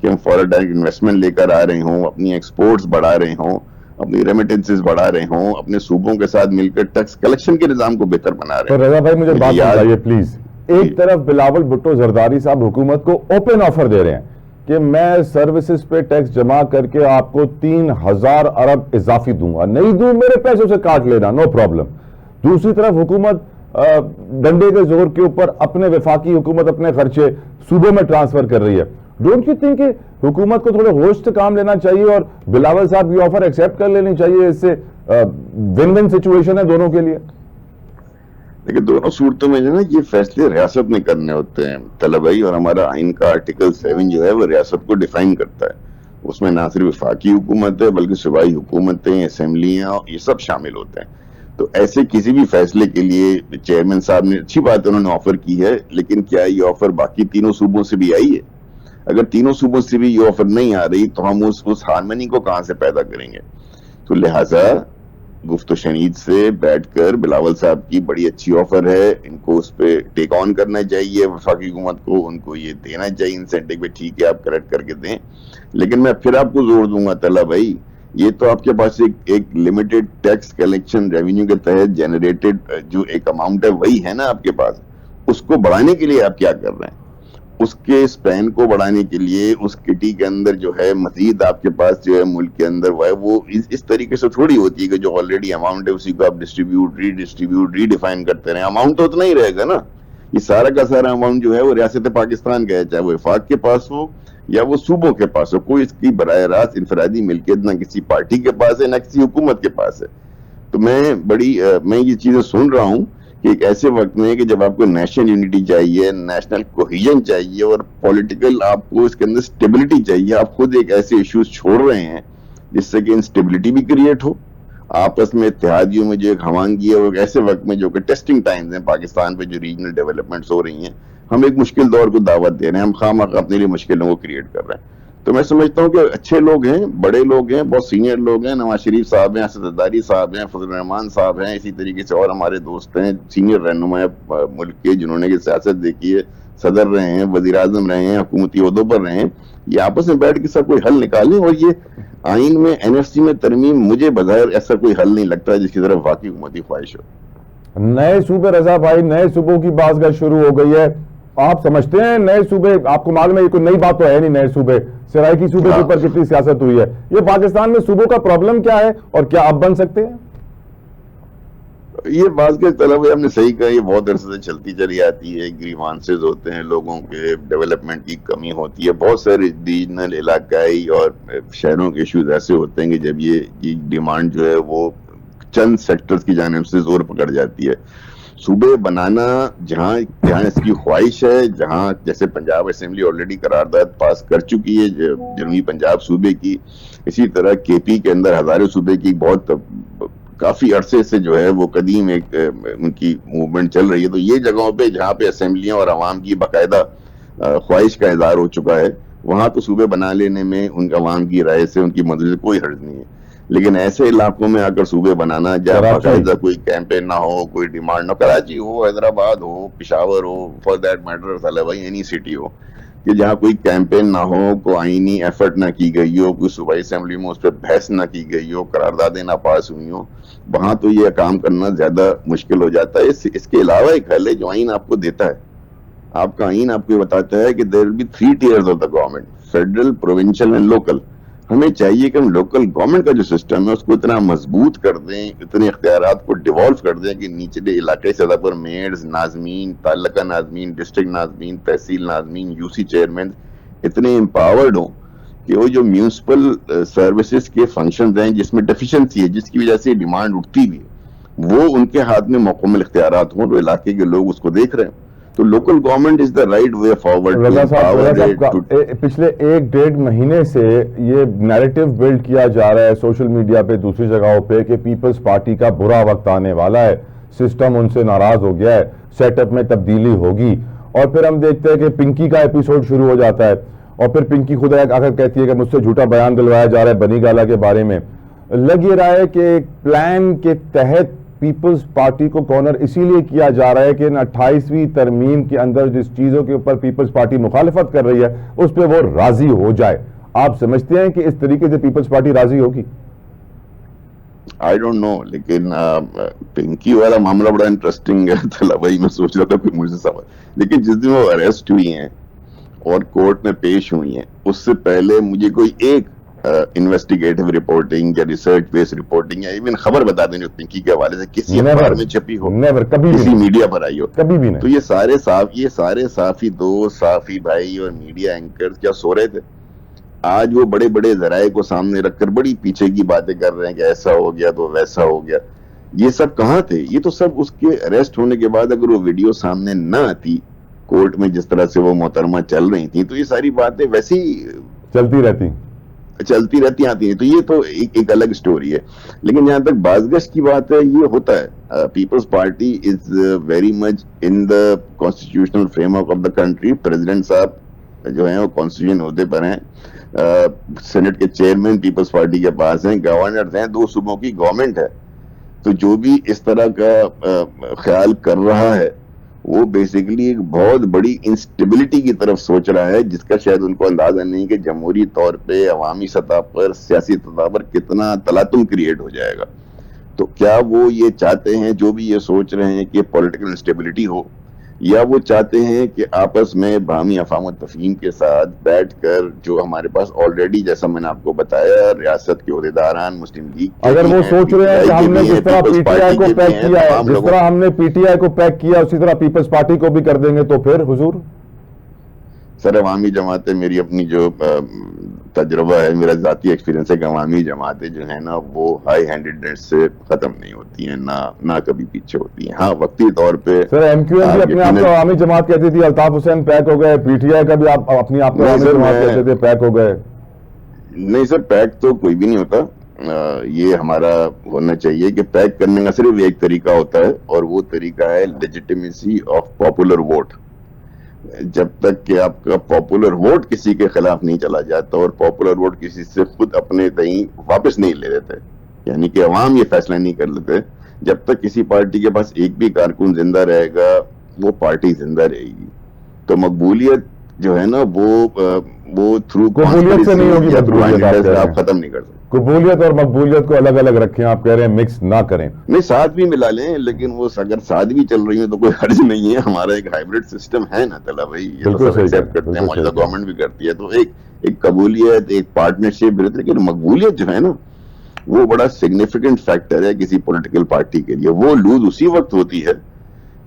کہ ہم foreign direct investment لے کر آ رہے ہوں, اپنی ایکسپورٹس بڑھا رہے ہوں, اپنی ریمیٹنسز بڑھا رہے ہوں, اپنے صوبوں کے ساتھ مل کر ٹیکس کلیکشن کے نظام کو بہتر بنا رہے ہیں. رضا بھائی مجھے بات بتائیے پلیز, ایک طرف بلاول بھٹو زرداری صاحب حکومت کو اوپن آفر دے رہے ہیں کہ میں سروسز پہ ٹیکس جمع کر کے آپ کو 3,000 ارب اضافی دوں گا, نہیں دوں میرے پیسوں سے کاٹ لینا, نو پرابلم. دوسری طرف حکومت ڈنڈے کے زور کے اوپر اپنے وفاقی حکومت اپنے خرچے صوبوں میں ٹرانسفر کر رہی ہے. ڈونٹ یو تھنک کہ حکومت کو تھوڑے ہوش سے کام لینا چاہیے اور بلاول صاحب کی آفر ایکسیپٹ کر لینی چاہیے؟ اس سے ون ون سچویشن ہے دونوں کے لیے. لیکن دونوں صورتوں میں جو ہے نا یہ فیصلے ریاست میں کرنے ہوتے ہیں طلبائی, اور ہمارا آئین کا آرٹیکل 7 جو ہے وہ ریاست کو ڈیفائن کرتا ہے. اس میں نہ صرف وفاقی حکومت ہے بلکہ صوبائی حکومتیں, اسمبلیاں, یہ سب شامل ہوتے ہیں. تو ایسے کسی بھی فیصلے کے لیے چیئرمین صاحب نے اچھی بات انہوں نے آفر کی ہے, لیکن کیا یہ آفر باقی تینوں صوبوں سے بھی آئی ہے؟ اگر تینوں صوبوں سے بھی یہ آفر نہیں آ رہی تو ہم اس ہارمنی کو کہاں سے پیدا کریں گے؟ تو لہٰذا گفت و شنید سے بیٹھ کر بلاول صاحب کی بڑی اچھی آفر ہے, ان کو اس پہ ٹیک آن کرنا چاہیے وفاقی حکومت کو, ان کو یہ دینا چاہیے انسینٹیو پہ, ٹھیک ہے آپ کریکٹ کر کے دیں. لیکن میں پھر آپ کو زور دوں گا طلع بھائی, یہ تو آپ کے پاس ایک لمیٹڈ ٹیکس کلیکشن ریونیو کے تحت جنریٹڈ جو ایک اماؤنٹ ہے وہی ہے نا آپ کے پاس. اس کو بڑھانے کے لیے آپ کیا کر رہے ہیں؟ اس کے سپین کو بڑھانے کے لیے اس کٹی کے اندر جو ہے مزید آپ کے پاس جو ہے ملک کے اندر وہ اس طریقے سے تھوڑی ہوتی ہے کہ جو آلریڈی اماؤنٹ ہے اسی کو آپ ڈسٹریبیوٹ ری ڈیفائن کرتے رہیں. اماؤنٹ تو اتنا ہی رہے گا نا. یہ سارا کا سارا اماؤنٹ جو ہے وہ ریاست پاکستان کا ہے, چاہے وہ وفاق کے پاس ہو یا وہ صوبوں کے پاس ہو. کوئی اس کی براہ راست انفرادی ملکیت نہ کسی پارٹی کے پاس ہے نہ کسی حکومت کے پاس ہے. تو میں یہ چیزیں سن رہا ہوں کہ ایک ایسے وقت میں کہ جب آپ کو نیشنل یونٹی چاہیے, نیشنل کوہیژن چاہیے اور پولیٹیکل آپ کو اس کے اندر سٹیبلٹی چاہیے, آپ خود ایک ایسے ایشوز چھوڑ رہے ہیں جس سے کہ انسٹیبلٹی بھی کریٹ ہو آپس میں اتحادیوں میں جو ایک ہمانگی ہے. وہ ایک ایسے وقت میں جو کہ ٹیسٹنگ ٹائمز ہیں پاکستان پہ جو ریجنل ڈیولپمنٹس ہو رہی ہیں, ہم ایک مشکل دور کو دعوت دے رہے ہیں, ہم خواہ اپنے لیے مشکلوں کو کریٹ کر رہے ہیں. تو میں سمجھتا ہوں کہ اچھے لوگ ہیں, بڑے لوگ ہیں, بہت سینئر لوگ ہیں, نواز شریف صاحب ہیں, اسد زرداری صاحب ہیں, فضل الرحمان صاحب ہیں, اسی طریقے سے اور ہمارے دوست ہیں سینئر رہنما ملک کے جنہوں نے سیاست دیکھی ہے, صدر رہے ہیں, وزیر اعظم رہے ہیں, حکومتی عہدوں پر رہے ہیں. یہ آپس میں بیٹھ کے سب کوئی حل نکالیں. اور یہ آئین میں NFC میں ترمیم مجھے بظاہر ایسا کوئی حل نہیں لگتا جس کی طرف واقعی حکومتی خواہش ہو. نئے صوبے رضا بھائی, نئے صوبوں کی بات گاہ شروع ہو گئی ہے. آپ سمجھتے ہیں نئے صوبے, آپ کو معلوم ہے یہ کوئی نئی بات تو ہے نہیں, نئے صوبے سرائکی صوبے کے اوپر کتنی سیاست ہوئی ہے, یہ پاکستان میں صوبوں کا پرابلم کیا ہے اور کیا آپ بن سکتے ہیں؟ یہ بات کے طلب ہے, ہم نے صحیح کہا, یہ بہت عرصے سے چلتی چلی آتی ہے. گریوانسز ہوتے ہیں لوگوں کے, ڈیولپمنٹ کی کمی ہوتی ہے, بہت سارے ریجنل علاقائی اور شہروں کے ایشوز ایسے ہوتے ہیں کہ جب یہ ڈیمانڈ جو ہے وہ چند سیکٹرز کی جانب سے زور پکڑ جاتی ہے. صوبے بنانا جہاں اس کی خواہش ہے, جہاں جیسے پنجاب اسمبلی آلریڈی قرارداد پاس کر چکی ہے جنوبی پنجاب صوبے کی, اسی طرح KP کے اندر ہزارے صوبے کی بہت کافی عرصے سے جو ہے وہ قدیم ایک ان کی موومنٹ چل رہی ہے. تو یہ جگہوں پہ جہاں پہ اسمبلیاں اور عوام کی باقاعدہ خواہش کا اظہار ہو چکا ہے, وہاں تو صوبے بنا لینے میں ان عوام کی رائے سے, ان کی مدد سے کوئی حرج نہیں ہے. لیکن ایسے علاقوں میں آ کر صوبے بنانا جہاں باقاعدہ کوئی کیمپین نہ ہو, کوئی ڈیمانڈ نہ, کراچی ہو, حیدرآباد ہو, پشاور ہو, فار دیٹ میٹر طالبائی اینی سٹی ہو, کہ جہاں کوئی کیمپین نہ ہو, کوئی آئینی ایفرٹ نہ کی گئی ہو, کوئی صوبائی اسمبلی میں اس پہ بحث نہ کی گئی ہو, قراردادیں نہ پاس ہوئی ہوں, وہاں تو یہ کام کرنا زیادہ مشکل ہو جاتا ہے. اس کے علاوہ ایک حل ہے جو آئین آپ کو دیتا ہے. آپ کا آئین آپ کو بتاتا ہے کہ there will be 3 tiers of the government, federal, provincial and local. ہمیں چاہیے کہ ہم لوکل گورنمنٹ کا جو سسٹم ہے اس کو اتنا مضبوط کر دیں, اتنے اختیارات کو ڈیوالو کر دیں کہ نیچلے علاقائی سطح پر میئرز, ناظمین, تعلقہ ناظمین, ڈسٹرکٹ ناظمین, تحصیل ناظمین, UC چیئرمین اتنے امپاورڈ ہوں کہ وہ جو میونسپل سروسز کے فنکشنز ہیں جس میں ڈیفیشنسی ہے, جس کی وجہ سے ڈیمانڈ اٹھتی بھی, وہ ان کے ہاتھ میں مکمل اختیارات ہوں, تو علاقے کے لوگ اس کو دیکھ رہے ہیں. تو local government is the right way forward. پچھلے 1-1.5 مہینے سے یہ نیریٹو بلڈ کیا جا رہا ہے سوشل میڈیا پہ, دوسری جگہوں پہ, کہ پیپلز پارٹی کا برا وقت آنے والا ہے, سسٹم ان سے ناراض ہو گیا ہے, سیٹ اپ میں تبدیلی ہوگی. اور پھر ہم دیکھتے ہیں کہ پنکی کا ایپیسوڈ شروع ہو جاتا ہے, اور پھر پنکی خدا آ کر کہتی ہے کہ مجھ سے جھوٹا بیان دلوایا جا رہا ہے بنی گالا کے بارے میں. لگ یہ رہا ہے کہ ایک پلان کے تحت پیپلز پارٹی کو کارنر اسی لیے کیا جا رہا ہے کہ ان 28ویں ترمیم کے اندر جس چیزوں کے اوپر پیپلز پارٹی مخالفت کر رہی ہے اس پہ وہ راضی ہو جائے. آپ سمجھتے ہیں کہ اس طریقے سے پیپلز پارٹی راضی ہوگی؟ آئی ڈونٹ نو, لیکن پنکی والا معاملہ بڑا انٹرسٹنگ ہے طلب بھائی. میں سوچ رہا تھا کوئی مجھ سے سوال, لیکن جس دن وہ اریسٹ ہوئی ہیں اور کورٹ میں پیش ہوئی ہیں اس سے پہلے مجھے کوئی ایک انویسٹیگیٹو رپورٹنگ یا ریسرچ بیس رپورٹنگ یا ایون خبر بتا دیں جو پنکی کے حوالے سے کسی اخبار میں چھپی ہو, کسی میڈیا پر آئی ہو, کبھی بھی نہیں. تو یہ سارے صحافی دوست, صحافی بھائی اور میڈیا اینکر کیا سو رہے تھے؟ آج وہ بڑے بڑے ذرائع کو سامنے رکھ کر بڑی پیچھے کی باتیں کر رہے ہیں کہ ایسا ہو گیا تو ویسا ہو گیا. یہ سب کہاں تھے؟ یہ تو سب اس کے اریسٹ ہونے کے بعد اگر وہ ویڈیو سامنے نہ آتی کورٹ میں جس طرح سے وہ محترمہ چل رہی تھی تو یہ ساری باتیں ویسی چلتی رہتی آتی ہیں. تو یہ تو ایک الگ سٹوری ہے. لیکن جہاں تک بازگشت کی بات ہے, یہ ہوتا ہے. Peoples Party is very much in the constitutional framework of the country. President صاحب جو ہیں وہ کانسٹیٹیوشن عہدے پر ہیں, سینٹ کے چیئرمین پیپلز پارٹی کے پاس ہیں, گورنر ہیں, 2 صوبوں کی گورنمنٹ ہے. تو جو بھی اس طرح کا خیال کر رہا ہے وہ بیسیکلی ایک بہت بڑی انسٹیبلٹی کی طرف سوچ رہا ہے جس کا شاید ان کو اندازہ نہیں کہ جمہوری طور پہ عوامی سطح پر سیاسی سطح پر کتنا تلاطم کریٹ ہو جائے گا. تو کیا وہ یہ چاہتے ہیں, جو بھی یہ سوچ رہے ہیں کہ پولیٹیکل انسٹیبلٹی ہو, یا وہ چاہتے ہیں کہ آپس میں باہمی افہام و تفہیم کے ساتھ بیٹھ کر جو ہمارے پاس آلریڈی جیسا میں نے آپ کو بتایا ریاست کے عہدیداران مسلم لیگ اگر وہ سوچ رہے ہیں کہ ہم نے جس طرح پی ٹی آئی کو پیک کیا ہے, جس طرح ہم نے پی ٹی آئی کو پیک کیا اسی طرح پیپلز پارٹی کو بھی کر دیں گے تو پھر حضور؟ سر عوامی جماعتیں, میری اپنی جو تجربہ ہے, میرا ذاتی ایکسپیرینس ہے کہ عوامی جماعتیں جو ہیں نا وہ ہائی ہینڈیڈنس سے ختم نہیں ہوتی ہیں, نہ کبھی پیچھے ہوتی ہیں. ہاں وقتی طور پہ سر ایم کیو ایم بھی اپنے آپ کو عوامی جماعت کہتی تھی, الطاف حسین پیک ہو گئے, پی ٹی آئی کا بھی اپنی آپ کو عوامی جماعت کہتے تھے, پیک ہو گئے. نہیں سر, پیک تو کوئی بھی نہیں ہوتا. یہ ہمارا ہونا چاہیے کہ پیک کرنے کا صرف ایک طریقہ ہوتا ہے اور وہ طریقہ ہے لیجیٹیمیسی آف پاپولر ووٹ. جب تک کہ آپ کا پاپولر ووٹ کسی کے خلاف نہیں چلا جاتا اور پاپولر ووٹ کسی سے خود اپنے تئیں واپس نہیں لے لیتے, یعنی کہ عوام یہ فیصلہ نہیں کر لیتے, جب تک کسی پارٹی کے پاس ایک بھی کارکن زندہ رہے گا وہ پارٹی زندہ رہے گی. تو مقبولیت جو ہے نا وہ تھرو قبولیت سے نہیں ہوگی, آپ ختم نہیں کر سکتے. قبولیت اور مقبولیت کو الگ الگ رکھیں, آپ کہہ رہے ہیں مکس نہ کریں. نہیں, ساتھ بھی ملا لیں, لیکن وہ اگر ساتھ بھی چل رہی ہیں تو کوئی حرج نہیں ہے. ہمارا ایک ہائبرڈ سسٹم ہے نا طلع بھائی, یہ تو سب ایکسیپٹ کرتے ہیں, موجودہ گورنمنٹ بھی کرتی ہے. تو ایک قبولیت, ایک پارٹنرشپ بھی رہتی ہے, لیکن مقبولیت جو ہے نا وہ بڑا سگنیفیکنٹ فیکٹر ہے کسی پولیٹیکل پارٹی کے لیے. وہ لوز اسی وقت ہوتی ہے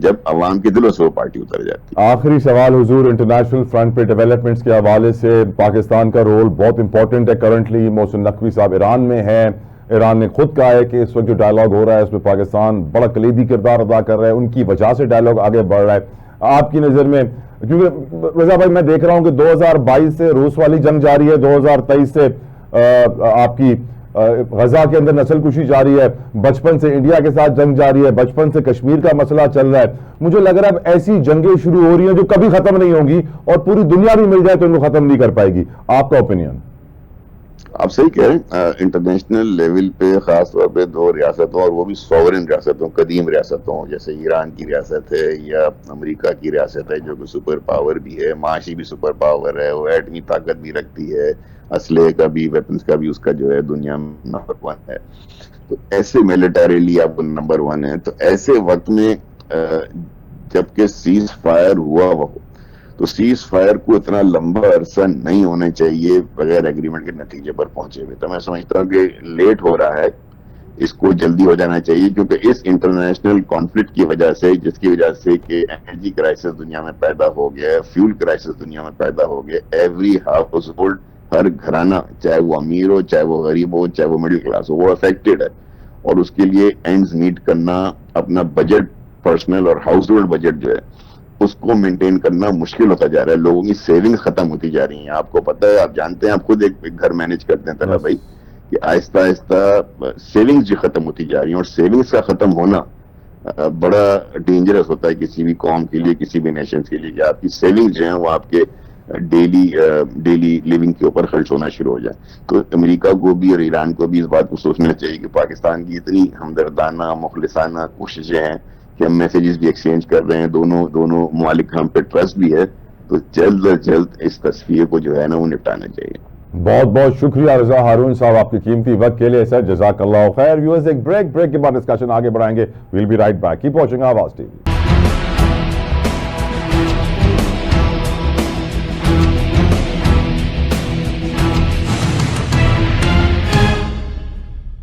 جب عوام کے دلوں سے وہ پارٹی اتر جاتی ہے. آخری سوال حضور, انٹرنیشنل فرنٹ پہ ڈیولپمنٹس کے حوالے سے پاکستان کا رول بہت امپورٹنٹ ہے. کرنٹلی محسن نقوی صاحب ایران میں ہیں, ایران نے خود کہا ہے کہ اس وقت جو ڈائلاگ ہو رہا ہے اس میں پاکستان بڑا کلیدی کردار ادا کر رہا ہے, ان کی وجہ سے ڈائلاگ آگے بڑھ رہا ہے. آپ کی نظر میں, کیونکہ رضا بھائی میں دیکھ رہا ہوں کہ 2022 سے روس والی جنگ جاری ہے, 2023 سے آپ کی غزہ کے اندر نسل کشی جاری ہے, بچپن سے انڈیا کے ساتھ جنگ جاری ہے, بچپن سے کشمیر کا مسئلہ چل رہا ہے. مجھے لگ رہا ہے اب ایسی جنگیں شروع ہو رہی ہیں جو کبھی ختم نہیں ہوں گی اور پوری دنیا بھی مل جائے تو ان کو ختم نہیں کر پائے گی. آپ کا اوپینین؟ آپ صحیح کہہ رہے ہیں. انٹرنیشنل لیول پہ خاص طور پہ 2 ریاستوں, اور وہ بھی سوورن ریاستوں, قدیم ریاستوں جیسے ایران کی ریاست ہے یا امریکہ کی ریاست ہے جو کہ سپر پاور بھی ہے, معاشی بھی سپر پاور ہے, وہ ایٹمی طاقت بھی رکھتی ہے, اسلحے کا بھی, ویپنز کا بھی اس کا جو ہے دنیا میں نمبر 1 ہے. تو ایسے ملٹریلی آپ نمبر 1 ہے. تو ایسے وقت میں جبکہ سیز فائر ہوا ہو تو سیز فائر کو اتنا لمبا عرصہ نہیں ہونا چاہیے بغیر ایگریمنٹ کے نتیجے پر پہنچے ہوئے. تو میں سمجھتا ہوں کہ لیٹ ہو رہا ہے, اس کو جلدی ہو جانا چاہیے, کیونکہ اس انٹرنیشنل کانفلکٹ کی وجہ سے, جس کی وجہ سے کہ انرجی کرائسس دنیا میں پیدا ہو گیا ہے, فیول کرائسس دنیا میں پیدا ہو گیا, ایوری ہاؤس ہولڈ, ہر گھرانہ, چاہے وہ امیر ہو, چاہے وہ غریب ہو, چاہے وہ مڈل کلاس ہو, وہ افیکٹڈ ہے. اور اس کے لیے اینڈز میٹ کرنا, اپنا بجٹ, پرسنل اور ہاؤس ہولڈ بجٹ جو ہے اس کو مینٹین کرنا مشکل ہوتا جا رہا ہے. لوگوں کی سیونگز ختم ہوتی جا رہی ہیں. آپ کو پتہ ہے, آپ جانتے ہیں, آپ خود ایک گھر مینج کرتے ہیں طلع بھائی, کہ آہستہ آہستہ سیونگز جو ختم ہوتی جا رہی ہیں. اور سیونگز کا ختم ہونا بڑا ڈینجرس ہوتا ہے کسی بھی قوم کے لیے, کسی بھی نیشنز کے لیے, کہ آپ کی سیونگز جو ہیں وہ آپ کے ڈیلی لیونگ کے اوپر خرچ ہونا شروع ہو جائے. تو امریکہ کو بھی اور ایران کو بھی اس بات کو سوچنا چاہیے کہ پاکستان کی اتنی ہمدردانہ مخلصانہ کوششیں ہیں کہ ہم میسیجز بھی ایکسچینج کر رہے ہیں, دونوں ممالک ہم پہ ٹرسٹ بھی ہے, تو جلد از جلد اس تصفیے کو جو ہے نا وہ نپٹانا چاہیے. بہت بہت شکریہ رضا ہارون صاحب آپ کے قیمتی وقت کے لیے سر, جزاک اللہ خیر. ویورز ایک بریک کے بعد ڈسکشن آگے بڑھائیں گے. We'll be right back. Keep watching Awaz T V.